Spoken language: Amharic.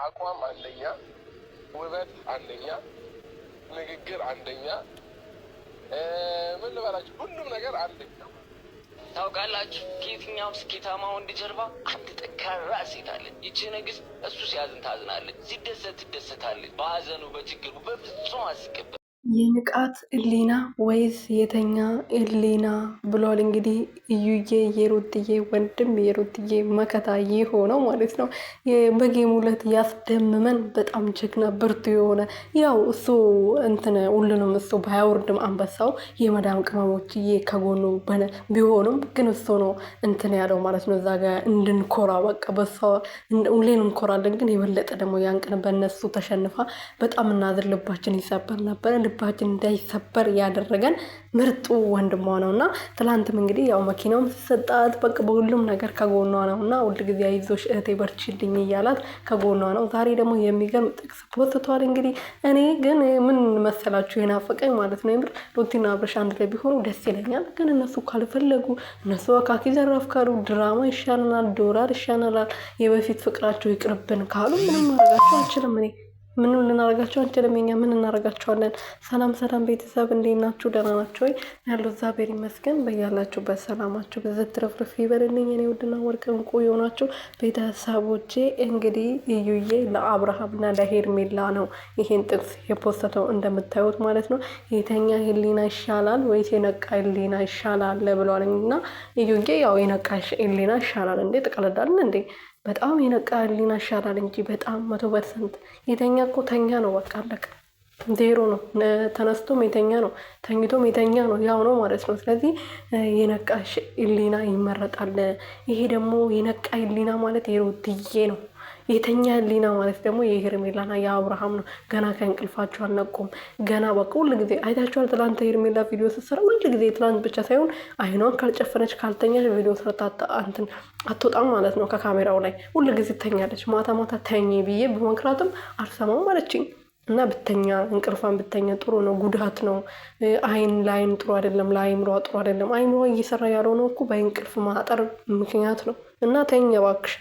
አቋም አንደኛ፣ ውበት አንደኛ፣ ንግግር አንደኛ፣ ምን ልበላችሁ ሁሉም ነገር አንደኛ። ታውቃላችሁ ከየትኛውም ስኬታማ ወንድ ጀርባ አንድ ጠንካራ ሴት አለች። ይቺ ንግስት እሱ ሲያዝን ታዝናለች፣ ሲደሰት ትደሰታለች። በሀዘኑ በችግሩ በፍጹም አስቀበል። የንቃት ህሊና ወይስ የተኛ ህሊና ብሏል። እንግዲህ እዩዬ የሩትዬ ወንድም የሩትዬ መከታ የሆነው ማለት ነው። በጌሙ ዕለት ያስደምመን በጣም ጀግና ብርቱ የሆነ ያው እሱ እንትን ሁሉንም እሱ ባያወርድም አንበሳው የመዳም ቅመሞችዬ ከጎኑ ቢሆኑም ግን እሱ ነው እንትን ያለው ማለት ነው። እዛ ጋር እንድንኮራ በቃ በሷ ሁሌን እንኮራለን። ግን የበለጠ ደግሞ ያንቅን በእነሱ ተሸንፋ በጣም እናዝር ልባችን ይሰበር ነበር። ልባችን እንዳይሰበር ያደረገን ምርጡ ወንድሟ ነው እና ትላንትም እንግዲህ ያው መኪናውም ሲሰጣት በቃ በሁሉም ነገር ከጎኗ ነው እና ሁል ጊዜ አይዞሽ እህቴ በርቺልኝ እያላት ከጎኗ ነው። ዛሬ ደግሞ የሚገርም ጥቅስ ፖስቷል። እንግዲህ እኔ ግን ምን መሰላችሁ የናፈቀኝ ማለት ነው የምር ሩቲና አብርሽ አንድ ላይ ቢሆኑ ደስ ይለኛል። ግን እነሱ ካልፈለጉ እነሱ አካኪ ዘራፍ ካሉ ድራማ ይሻለናል፣ ዶላር ይሻለናል፣ የበፊት ፍቅራቸው ይቅርብን ካሉ ምንም ማድረጋቸው አልችልም እኔ ምንም ልናረጋቸው አንችልም። እኛ ምን እናረጋቸዋለን? ሰላም ሰላም ቤተሰብ እንዴት ናችሁ? ደህና ናችሁ ወይ? ያለው እግዚአብሔር ይመስገን። በያላችሁበት ሰላማችሁ በዘት ትረፍርፍ ይበልልኝ። እኔ ውድና ወርቅ እንቁ የሆናችሁ ቤተሰቦቼ እንግዲህ እዩዬ ለአብርሃምና ለሄርሜላ ነው ይሄን ጥቅስ የፖስተው እንደምታዩት ማለት ነው። የተኛ ህሊና ይሻላል ወይስ የነቃ ህሊና ይሻላል ብለዋል እና እዩዬ ያው የነቃ ህሊና ይሻላል እንዴ ትቀለዳለን እንዴ? በጣም የነቃ ህሊና ይሻላል እንጂ በጣም 100%። የተኛ እኮ ተኛ ነው በቃ አለቀ። ዜሮ ነው። ተነስቶም የተኛ ነው፣ ተኝቶም የተኛ ነው፣ ያው ነው ማለት ነው። ስለዚህ የነቃ ህሊና ይመረጣል። ይሄ ደግሞ የነቃ ህሊና ማለት የሩትዬ ነው። የተኛ ህሊና ማለት ደግሞ የሄርሜላና የአብርሃም ነው። ገና ከእንቅልፋቸው አልነቁም። ገና በቃ ሁሉ ጊዜ አይታችኋል። ትላንት ሄርሜላ ቪዲዮ ስትሰራ ሁሉ ጊዜ ትላንት ብቻ ሳይሆን አይኗን ካልጨፈነች ካልተኛች ቪዲዮ ሰርታ እንትን አትወጣም ማለት ነው ከካሜራው ላይ ሁሉ ጊዜ ትተኛለች። ማታ ማታ ተኝ ብዬ በመክራትም አልሰማም አለችኝ። እና ብተኛ እንቅልፋን ብተኛ ጥሩ ነው። ጉዳት ነው። አይን ላይን ጥሩ አይደለም፣ ለአይምሯ ጥሩ አይደለም። አይምሯ እየሰራ ያለው ነው እኮ በእንቅልፍ ማጠር ምክንያት ነው። እና ተኛ እባክሽ።